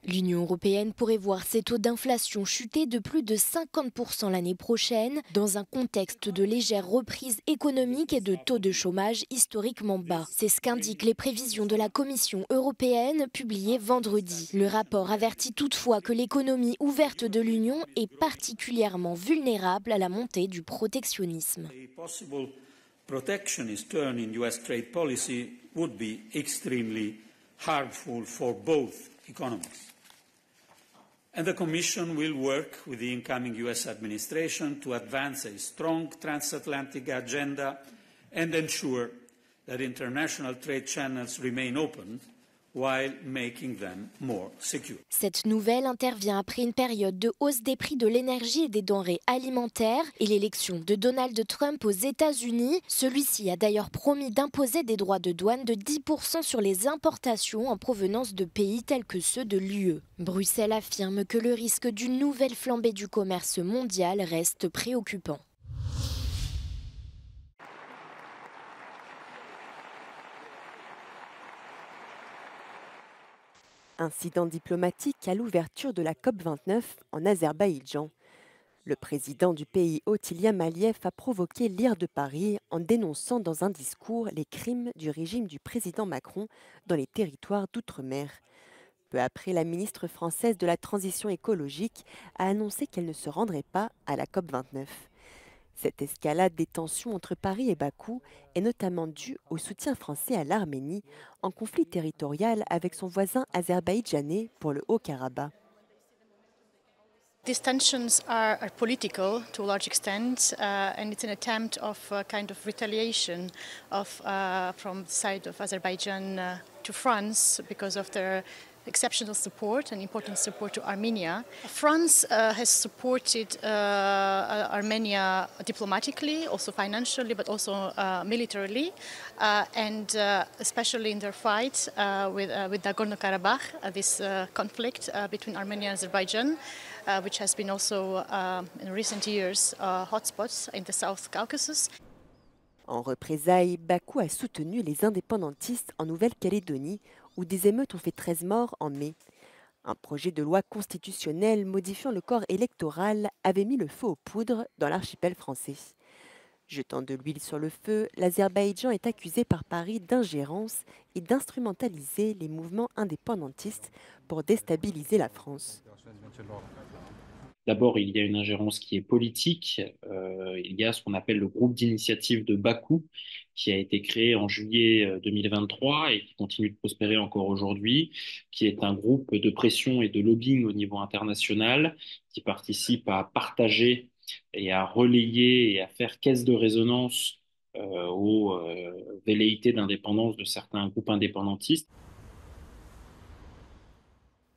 L'Union européenne pourrait voir ses taux d'inflation chuter de plus de 50% l'année prochaine, dans un contexte de légère reprise économique et de taux de chômage historiquement bas. C'est ce qu'indiquent les prévisions de la Commission européenne publiées vendredi. Le rapport avertit toutefois que l'économie ouverte de l'Union est particulièrement vulnérable à la montée du protectionnisme. Protectionist turn in US trade policy would be extremely harmful for both economies. And the Commission will work with the incoming US administration to advance a strong transatlantic agenda and ensure that international trade channels remain open while making them more secure. Cette nouvelle intervient après une période de hausse des prix de l'énergie et des denrées alimentaires et l'élection de Donald Trump aux États-Unis. Celui-ci a d'ailleurs promis d'imposer des droits de douane de 10% sur les importations en provenance de pays tels que ceux de l'UE. Bruxelles affirme que le risque d'une nouvelle flambée du commerce mondial reste préoccupant. Incident diplomatique à l'ouverture de la COP29 en Azerbaïdjan. Le président du pays, Ilham Aliyev, a provoqué l'ire de Paris en dénonçant dans un discours les crimes du régime du président Macron dans les territoires d'outre-mer. Peu après, la ministre française de la Transition écologique a annoncé qu'elle ne se rendrait pas à la COP29. Cette escalade des tensions entre Paris et Bakou est notamment due au soutien français à l'Arménie, en conflit territorial avec son voisin azerbaïdjanais pour le Haut-Karabakh. These tensions are political to a large extent, and it's an attempt of kind of retaliation from the side of Azerbaijan to France because of their exceptional support and important support to Armenia. France has supported Armenia diplomatically, also financially, but also militarily, and especially in their fight with Nagorno-Karabakh, this conflict between Armenia and Azerbaijan, which has been also in recent years hotspots in the South Caucasus. En représailles, Bakou a soutenu les indépendantistes en Nouvelle-Calédonie, où des émeutes ont fait 13 morts en mai. Un projet de loi constitutionnelle modifiant le corps électoral avait mis le feu aux poudres dans l'archipel français. Jetant de l'huile sur le feu, l'Azerbaïdjan est accusé par Paris d'ingérence et d'instrumentaliser les mouvements indépendantistes pour déstabiliser la France. D'abord, il y a une ingérence qui est politique. Il y a ce qu'on appelle le groupe d'initiative de Bakou, qui a été créé en juillet 2023 et qui continue de prospérer encore aujourd'hui, qui est un groupe de pression et de lobbying au niveau international, qui participe à partager et à relayer et à faire caisse de résonance aux velléités d'indépendance de certains groupes indépendantistes.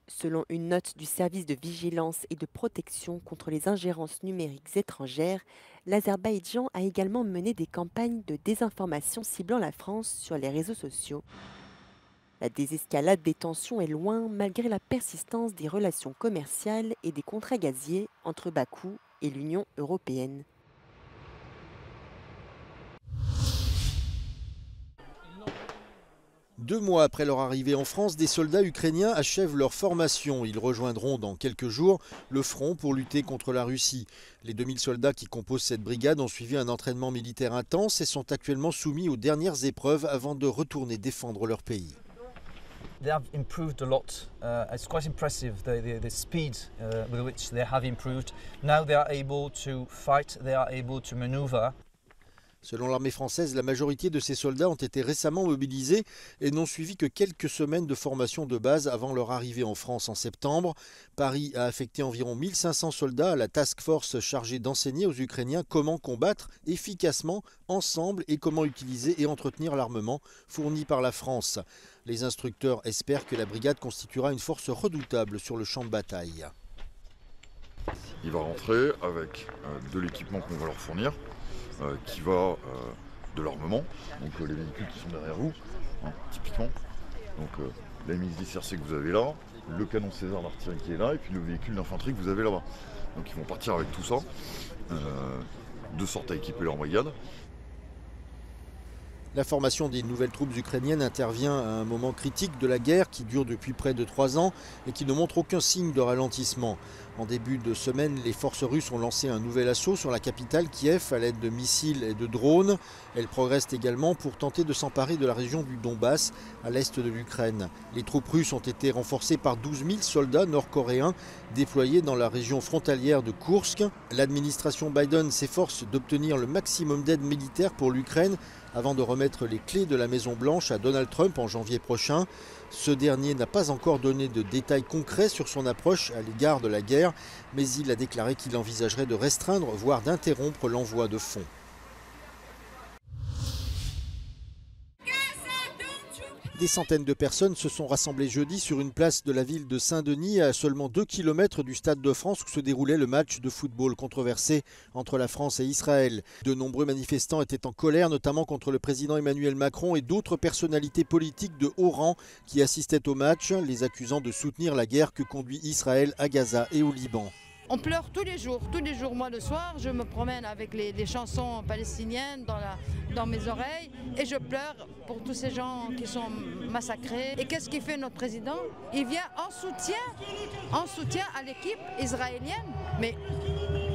Selon une note du service de vigilance et de protection contre les ingérences numériques étrangères, l'Azerbaïdjan a également mené des campagnes de désinformation ciblant la France sur les réseaux sociaux. La désescalade des tensions est loin malgré la persistance des relations commerciales et des contrats gaziers entre Bakou et l'Union européenne. Deux mois après leur arrivée en France, des soldats ukrainiens achèvent leur formation. Ils rejoindront dans quelques jours le front pour lutter contre la Russie. Les 2000 soldats qui composent cette brigade ont suivi un entraînement militaire intense et sont actuellement soumis aux dernières épreuves avant de retourner défendre leur pays. They have improved a lot. It's quite impressive the speed with which they have improved. Now they are able to fight, they are able to maneuver. Selon l'armée française, la majorité de ces soldats ont été récemment mobilisés et n'ont suivi que quelques semaines de formation de base avant leur arrivée en France en septembre. Paris a affecté environ 1500 soldats à la task force chargée d'enseigner aux Ukrainiens comment combattre efficacement, ensemble, et comment utiliser et entretenir l'armement fourni par la France. Les instructeurs espèrent que la brigade constituera une force redoutable sur le champ de bataille. Il va rentrer avec de l'équipement qu'on va leur fournir. Qui va de l'armement, donc les véhicules qui sont derrière vous, hein, typiquement. Donc la MX-10 que vous avez là, le canon César d'artillerie qui est là, et puis le véhicule d'infanterie que vous avez là-bas. Donc ils vont partir avec tout ça, de sorte à équiper leur brigade. La formation des nouvelles troupes ukrainiennes intervient à un moment critique de la guerre qui dure depuis près de 3 ans et qui ne montre aucun signe de ralentissement. En début de semaine, les forces russes ont lancé un nouvel assaut sur la capitale Kiev à l'aide de missiles et de drones. Elles progressent également pour tenter de s'emparer de la région du Donbass, à l'est de l'Ukraine. Les troupes russes ont été renforcées par 12 000 soldats nord-coréens déployés dans la région frontalière de Koursk. L'administration Biden s'efforce d'obtenir le maximum d'aide militaire pour l'Ukraine avant de remettre les clés de la Maison-Blanche à Donald Trump en janvier prochain. Ce dernier n'a pas encore donné de détails concrets sur son approche à l'égard de la guerre, mais il a déclaré qu'il envisagerait de restreindre, voire d'interrompre l'envoi de fonds. Des centaines de personnes se sont rassemblées jeudi sur une place de la ville de Saint-Denis, à seulement 2 km du Stade de France où se déroulait le match de football controversé entre la France et Israël. De nombreux manifestants étaient en colère, notamment contre le président Emmanuel Macron et d'autres personnalités politiques de haut rang qui assistaient au match, les accusant de soutenir la guerre que conduit Israël à Gaza et au Liban. On pleure tous les jours. Moi le soir, je me promène avec les chansons palestiniennes dans mes oreilles et je pleure pour tous ces gens qui sont massacrés. Et qu'est-ce qu'il fait notre président? Il vient en soutien à l'équipe israélienne. Mais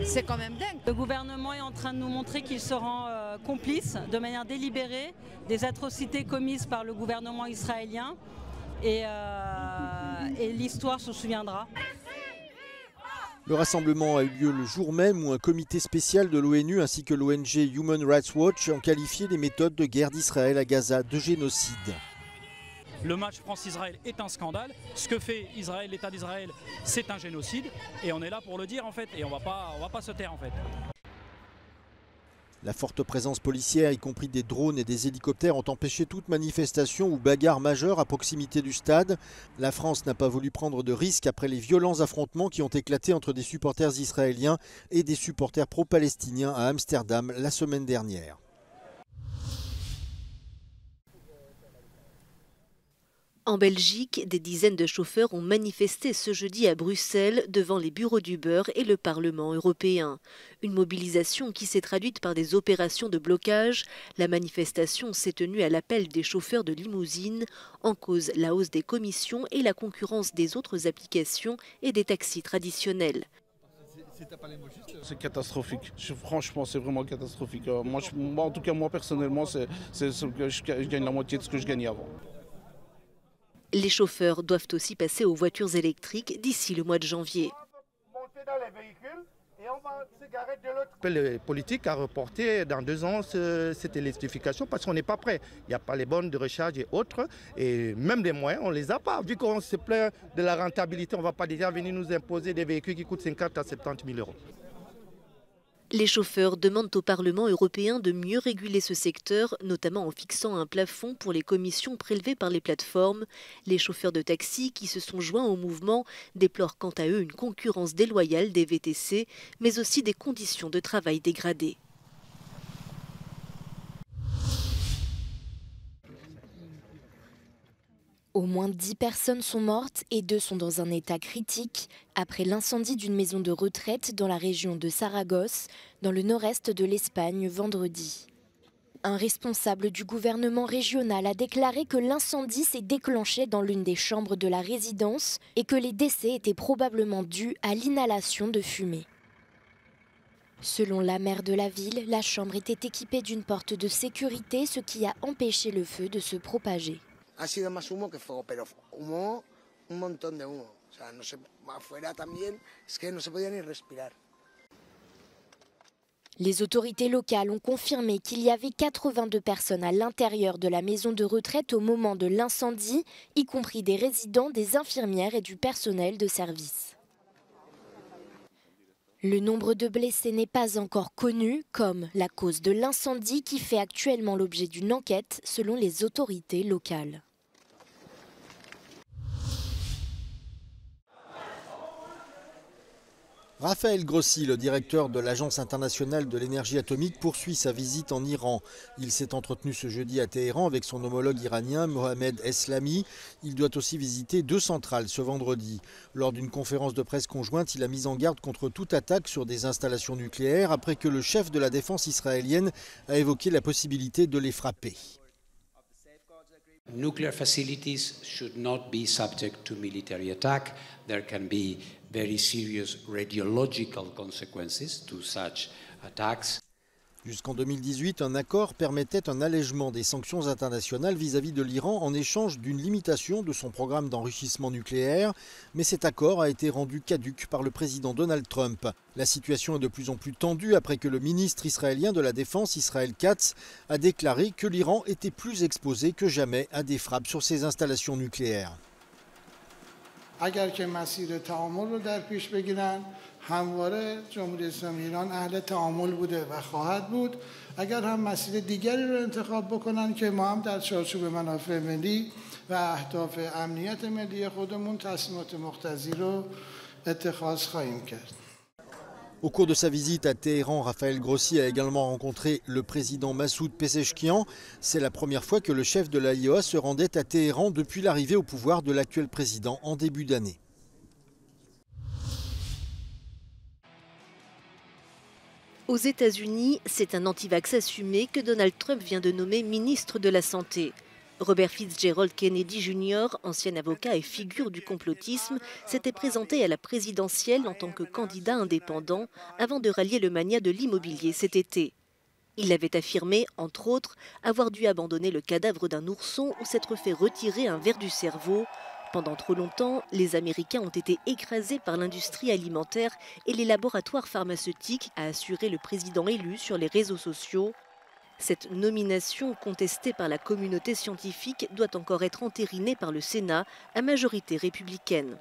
c'est quand même dingue. Le gouvernement est en train de nous montrer qu'il se rend complice de manière délibérée des atrocités commises par le gouvernement israélien et l'histoire se souviendra. Le rassemblement a eu lieu le jour même où un comité spécial de l'ONU ainsi que l'ONG Human Rights Watch ont qualifié les méthodes de guerre d'Israël à Gaza de génocide. Le match France-Israël est un scandale. Ce que fait Israël, l'État d'Israël, c'est un génocide. Et on est là pour le dire en fait. Et on va pas se taire en fait. La forte présence policière, y compris des drones et des hélicoptères, ont empêché toute manifestation ou bagarre majeure à proximité du stade. La France n'a pas voulu prendre de risques après les violents affrontements qui ont éclaté entre des supporters israéliens et des supporters pro-palestiniens à Amsterdam la semaine dernière. En Belgique, des dizaines de chauffeurs ont manifesté ce jeudi à Bruxelles devant les bureaux d'Uber et le Parlement européen. Une mobilisation qui s'est traduite par des opérations de blocage. La manifestation s'est tenue à l'appel des chauffeurs de limousines, en cause la hausse des commissions et la concurrence des autres applications et des taxis traditionnels. C'est catastrophique. Franchement, c'est vraiment catastrophique. En tout cas, moi personnellement, je gagne la moitié de ce que je gagnais avant. Les chauffeurs doivent aussi passer aux voitures électriques d'ici le mois de janvier. Les politiques à reporter dans 2 ans cette électrification parce qu'on n'est pas prêt. Il n'y a pas les bornes de recharge et autres. Et même les moyens, on ne les a pas. Vu qu'on se plaint de la rentabilité, on ne va pas déjà venir nous imposer des véhicules qui coûtent 50 à 70 000 euros. Les chauffeurs demandent au Parlement européen de mieux réguler ce secteur, notamment en fixant un plafond pour les commissions prélevées par les plateformes. Les chauffeurs de taxi qui se sont joints au mouvement déplorent quant à eux une concurrence déloyale des VTC, mais aussi des conditions de travail dégradées. Au moins 10 personnes sont mortes et 2 sont dans un état critique après l'incendie d'une maison de retraite dans la région de Saragosse, dans le nord-est de l'Espagne, vendredi. Un responsable du gouvernement régional a déclaré que l'incendie s'est déclenché dans l'une des chambres de la résidence et que les décès étaient probablement dus à l'inhalation de fumée. Selon la maire de la ville, la chambre était équipée d'une porte de sécurité, ce qui a empêché le feu de se propager. Ha sido más humo que fuego, pero humo, un montón de humo. O sea, no sé, afuera también, es que no se podía ni respirar. Les autorités locales ont confirmé qu'il y avait 82 personnes à l'intérieur de la maison de retraite au moment de l'incendie, y compris des résidents, des infirmières et du personnel de service. Le nombre de blessés n'est pas encore connu, comme la cause de l'incendie qui fait actuellement l'objet d'une enquête selon les autorités locales. Raphaël Grossi, le directeur de l'Agence internationale de l'énergie atomique, poursuit sa visite en Iran. Il s'est entretenu ce jeudi à Téhéran avec son homologue iranien Mohamed Eslami. Il doit aussi visiter 2 centrales ce vendredi. Lors d'une conférence de presse conjointe, il a mis en garde contre toute attaque sur des installations nucléaires après que le chef de la défense israélienne a évoqué la possibilité de les frapper. Nuclear facilities should not be subject to military attack. There can be very serious radiological consequences to such attacks. Jusqu'en 2018, un accord permettait un allègement des sanctions internationales vis-à-vis de l'Iran en échange d'une limitation de son programme d'enrichissement nucléaire, mais cet accord a été rendu caduc par le président Donald Trump. La situation est de plus en plus tendue après que le ministre israélien de la Défense, Israel Katz, a déclaré que l'Iran était plus exposé que jamais à des frappes sur ses installations nucléaires. همواره جمهوری اسلامی ایران اهل تعامل بوده و خواهد بود اگر هم مسیر دیگری رو انتخاب بکنن که ما هم در چارچوب منافع ملی و اهداف امنیت ملی خودمون تصمیمات مقتضی رو اتخاذ خواهیم کرد. Au cours de sa visite à Téhéran, Raphaël Grossi a également rencontré le président Massoud Pezeshkian. C'est la première fois que le chef de l'AIEA se rendait à Téhéran depuis l'arrivée au pouvoir de l'actuel président en début d'année. Aux États-Unis, c'est un anti-vax assumé que Donald Trump vient de nommer ministre de la Santé. Robert Fitzgerald Kennedy Jr., ancien avocat et figure du complotisme, s'était présenté à la présidentielle en tant que candidat indépendant avant de rallier le mania de l'immobilier cet été. Il avait affirmé, entre autres, avoir dû abandonner le cadavre d'un ourson ou s'être fait retirer un ver du cerveau. Pendant trop longtemps, les Américains ont été écrasés par l'industrie alimentaire et les laboratoires pharmaceutiques, a assuré le président élu sur les réseaux sociaux. Cette nomination, contestée par la communauté scientifique, doit encore être entérinée par le Sénat à majorité républicaine.